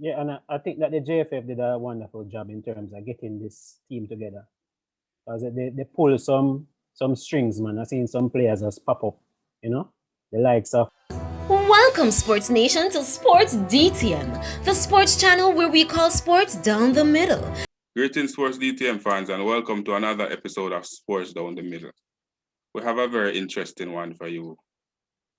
Yeah, and I think that the JFF did a wonderful job in terms of getting this team together. Because they pull some strings, man. I've seen some players just pop up, you know, the likes of. Welcome, Sports Nation, to Sports DTM, the sports channel where we call sports down the middle. Greetings, Sports DTM fans, and welcome to another episode of Sports Down the Middle. We have a very interesting one for you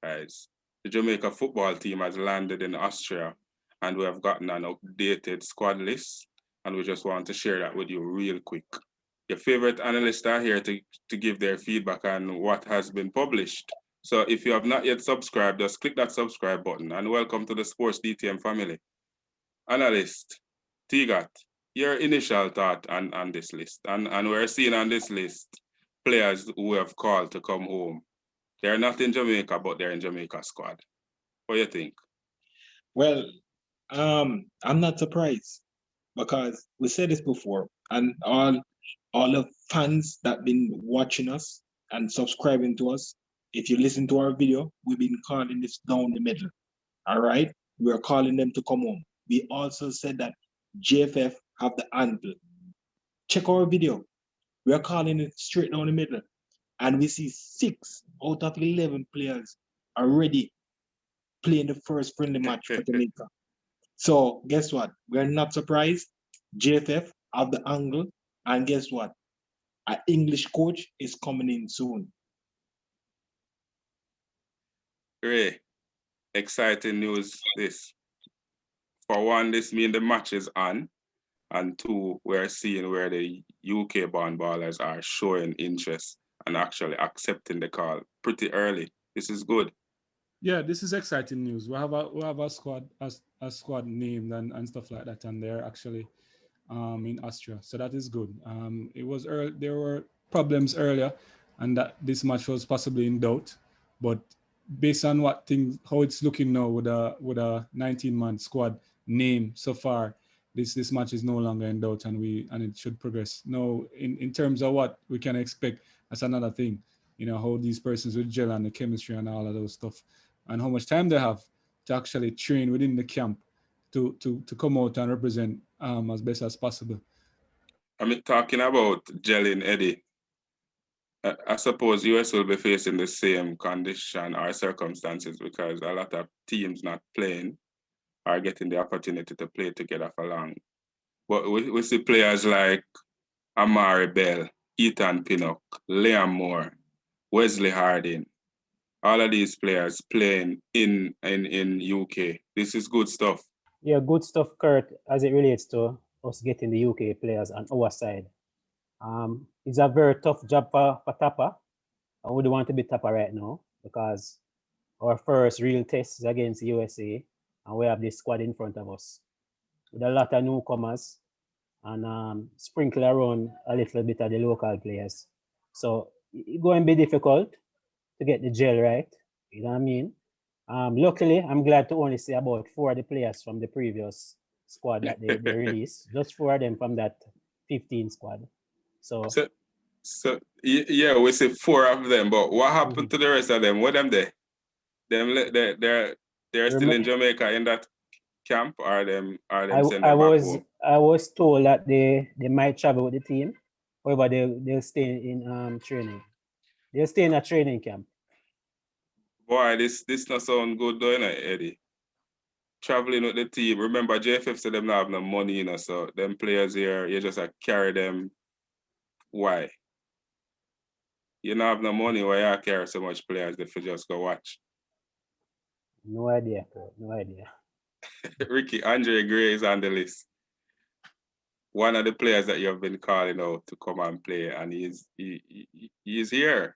guys. The Jamaica football team has landed in Austria, and we have gotten an updated squad list, and we just want to share that with you real quick. Your favorite analysts are here to give their feedback on what has been published. So if you have not yet subscribed, just click that subscribe button, and welcome to the Sports DTM family. Analyst, Tigat, your initial thought on this list. And we're seeing on this list players who have called to come home. They're not in Jamaica, but they're in Jamaica squad. What do you think? Well, I'm not surprised because we said this before, and all the fans that been watching us and subscribing to us, if you listen to our video, we've been calling this down the middle. All right? We're calling them to come home. We also said that JFF have the angle. Check our video. We're calling it straight down the middle. And we see 6 out of 11 players already playing the first friendly match for Jamaica. So guess what? We're not surprised. JFF have the angle. And guess what? An English coach is coming in soon. Great. Exciting news this. For one, this means the match is on. And 2, we're seeing where the UK-born ballers are showing interest and actually accepting the call pretty early. This is good. Yeah, this is exciting news. We have a squad named and stuff like that, and they're actually in Austria. So that is good. It was early, there were problems earlier, and that this match was possibly in doubt. But based on how it's looking now with a 19-man squad name so far, this match is no longer in doubt, and it should progress. Now, in terms of what we can expect, that's another thing. You know, how these persons will gel and the chemistry and all of those stuff, and how much time they have to actually train within the camp to come out and represent as best as possible. I mean, talking about gelling, Eddie, I suppose US will be facing the same condition or circumstances because a lot of teams not playing are getting the opportunity to play together for long. But we see players like Amari Bell, Ethan Pinnock, Liam Moore, Wesley Harding, all of these players playing in UK. This is good stuff. Yeah, good stuff, Kurt, as it relates to us getting the UK players on our side. It's a very tough job for Tapa. I wouldn't want to be Tapa right now because our first real test is against USA, and we have this squad in front of us with a lot of newcomers and sprinkle around a little bit of the local players. So it's going to be difficult to get the gel right. You know what I mean? Luckily, I'm glad to only see about 4 of the players from the previous squad that they released. Just 4 of them from that 15 squad. So yeah, we see 4 of them. But what happened to the rest of them? What them there? They're still in Jamaica in that camp, or them send them back home? I was told that they might travel with the team. However, they'll stay in training. They'll stay in a training camp. Boy, this not sound good though, Eddie. Traveling with the team. Remember, JFF said them not have no money, so them players here, you just carry them. Why? You don't have no money, why you carry so much players if you just go watch? No idea, bro. No idea. Ricky, Andre Gray is on the list. One of the players that you have been calling out to come and play, and he's here.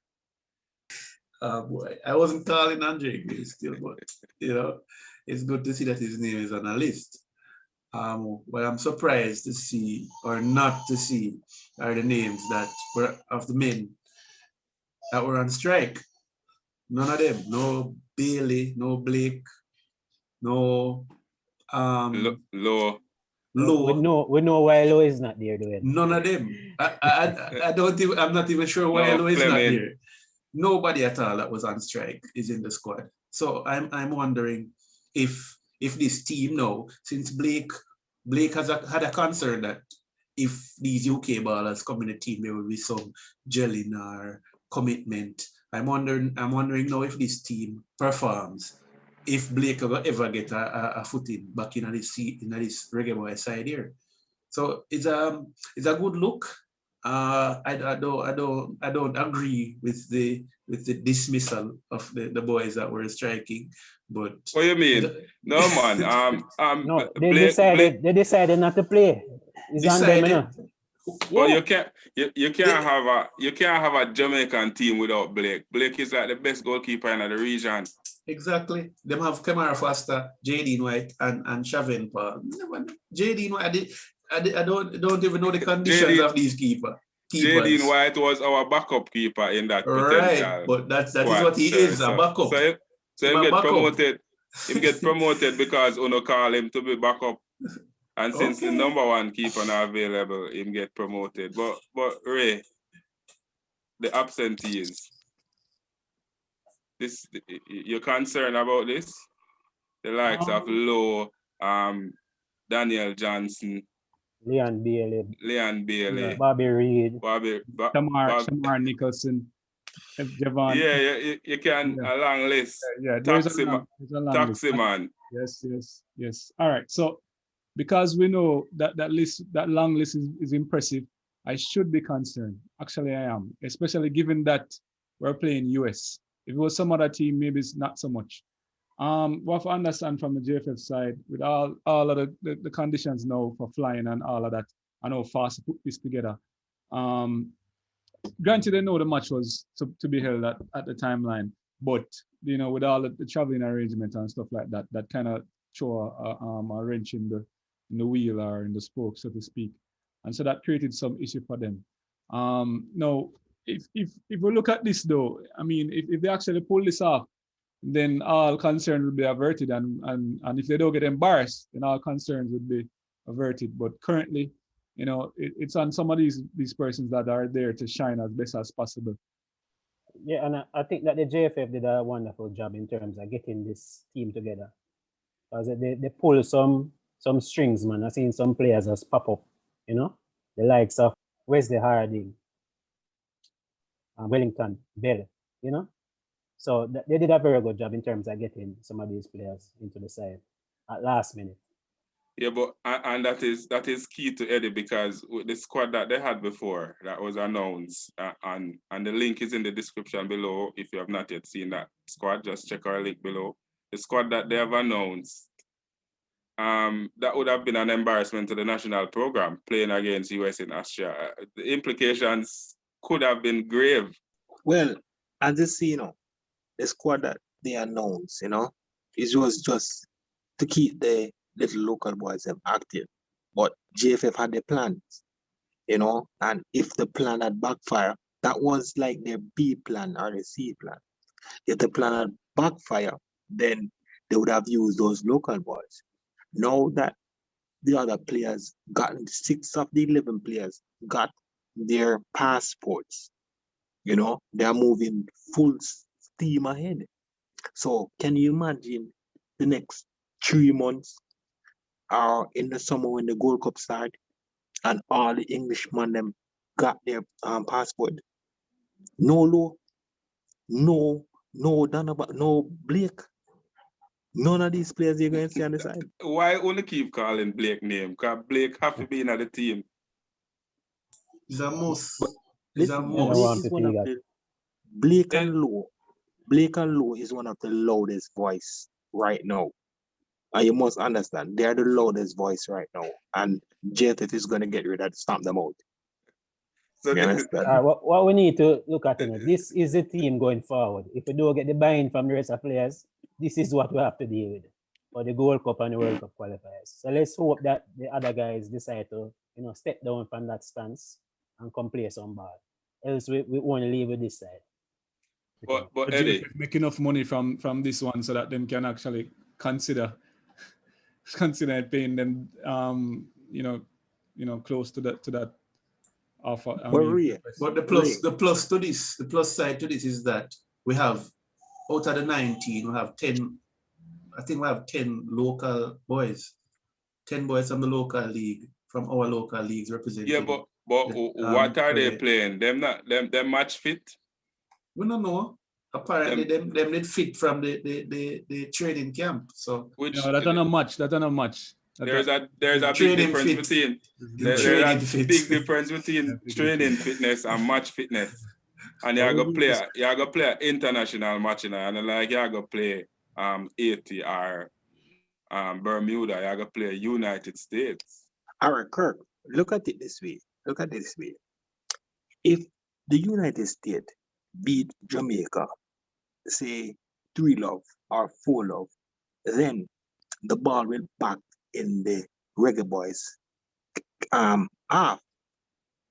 Boy, I wasn't calling Andre Gray still, but it's good to see that his name is on a list. What I'm surprised to see or not to see are the names that were of the men that were on strike. None of them. No Bailey, no Blake, no Lowe. We know why Lowe is not there, doing. None of them. I'm not even sure why Lowe is not there. Nobody at all that was on strike is in the squad. So I'm wondering if if this team now, since Blake has had a concern that if these UK ballers come in the team, there will be some gelling or commitment. I'm wondering now if this team performs, if Blake ever get a footing back in this Reggae Boy side here. So it's a good look. I don't agree with the dismissal of the boys that were striking, but what do you mean? No man. No, they Blake, decided not to play. It's on them, you know. but Yeah. you can't have a Jamaican team without Blake. Blake is like the best goalkeeper in the region. Exactly. Them have Kamara Foster, J.D. White, and Shavin Paul. J.D. White, I don't even know the conditions of these keepers. J.D. White was our backup keeper in that potential. Right, but that is what he is, a backup. So he get promoted. He get promoted because Uno call him to be backup. And since the number one keeper not available, him get promoted. But Ray, the absentees. You're concerned about this? The likes of Lowe, Daniel Johnson, Leon Bailey, Yeah. Bobby Reed, Shamar Nicholson, Javon. Yeah, you can a long list. Yeah, there's a long Taxi list. man. Yes. All right. So because we know that long list is impressive, I should be concerned. Actually, I am, especially given that we're playing US. If it was some other team, maybe it's not so much. We have to understand from the JFF side, with all of the conditions now for flying and all of that, and how fast to put this together. Granted, I know the match was to be held at the timeline, but with all the traveling arrangement and stuff like that, that kind of throw a wrench in the wheel or in the spoke, so to speak, and so that created some issue for them. Now, if we look at this though, I mean, if they actually pull this off, then all concerns will be averted, and if they don't get embarrassed, then all concerns would be averted. But currently, it's on some of these persons that are there to shine as best as possible. Yeah, and I think that the JFF did a wonderful job in terms of getting this team together. Because they pull some strings, man. I've seen some players just pop up, the likes of Wesley Harding, Wellington, Bell, So they did a very good job in terms of getting some of these players into the side at last minute. Yeah, but and that is key to Eddie, because with the squad that they had before that was announced, and the link is in the description below. If you have not yet seen that squad, just check our link below. The squad that they have announced, that would have been an embarrassment to the national program playing against US in Austria. The implications could have been grave. Well, as you see, the squad that they announced, it was just to keep the little local boys active. But JFF had their plans, and if the plan had backfired, that was like their B plan or the C plan. If the plan had backfired, then they would have used those local boys. Now that the other players six of the 11 players got their passports, they are moving full steam ahead. So can you imagine the next 3 months or in the summer when the Gold Cup started and all the Englishmen them got their passport? No Lowe, no Donovan, no Blake. None of these players you're going to see on the side. Why only keep calling Blake name? Because Blake have to be in the team. He's a must. Blake and Lowe is one of the loudest voice right now. And you must understand, they're the loudest voice right now. And JFF is going to get rid of stamp them out. So what we need to look at, this is the team going forward. If we don't get the buy-in from the rest of players, this is what we have to deal with for the Gold Cup and the World Cup qualifiers. So let's hope that the other guys decide to, step down from that stance and come play some ball. Else we won't leave with this side. But Eddie, make enough money from this one so that them can actually consider paying them, close to that offer. But the plus side to this is that we have out of the 19, we have 10 I think we have 10 local boys, 10 boys from the local league, from our local leagues representing. Yeah, but what are they playing? Them match fit? We don't know. Apparently, them did fit from the training camp. So that's not a match. That's not a match. There's a big difference between there's a big difference between training fitness and match fitness. And you're gonna play an international match, and like you're gonna play 80 or Bermuda, you're gonna play United States. All right, Kirk, look at it this way. If the United States beat Jamaica, say 3-0 or 4-0, then the ball will back in the Reggae Boys half.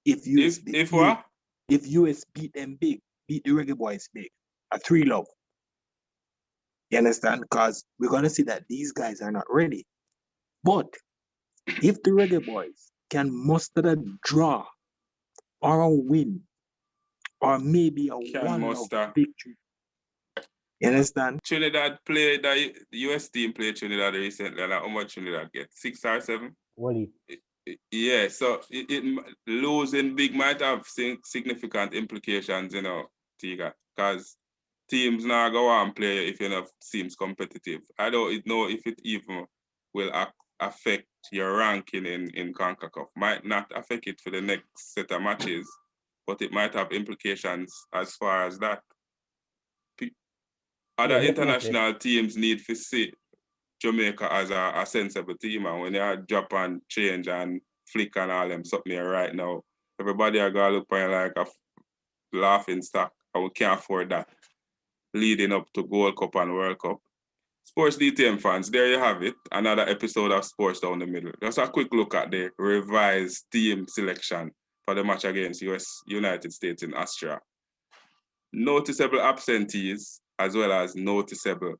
If US beat them big, beat the Reggae Boys big, a 3-0. You understand? Because we're gonna see that these guys are not ready. But if the Reggae Boys can muster a draw or a win, or maybe a 1-0 victory. You understand? Trinidad played, the US team played Trinidad recently, and how much Trinidad get? 6 or 7? Yeah, so losing big might have significant implications, Tiga, because teams now go on play if enough seems competitive. I don't know if it even will affect your ranking in CONCACAF. Might not affect it for the next set of matches, but it might have implications as far as that. Other international teams need to see Jamaica as a sensible team, and when you drop and change and flick and all them something here right now, everybody are gonna look at like a laughing stock, and we can't afford that leading up to Gold Cup and World Cup. Sports DTM fans, there you have it, another episode of Sports Down the Middle. Just a quick look at the revised team selection for the match against United States in Austria. Noticeable absentees as well as noticeable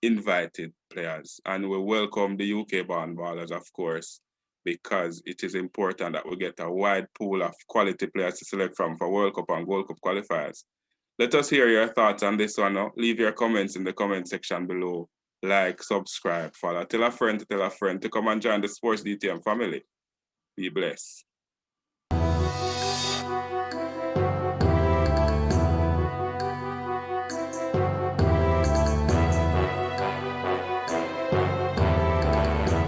invited players. And we welcome the UK-born ballers, of course, because it is important that we get a wide pool of quality players to select from for World Cup and Gold Cup qualifiers. Let us hear your thoughts on this one. Leave your comments in the comment section below. Like, subscribe, follow. Tell a friend to come and join the Sports DTM family. Be blessed.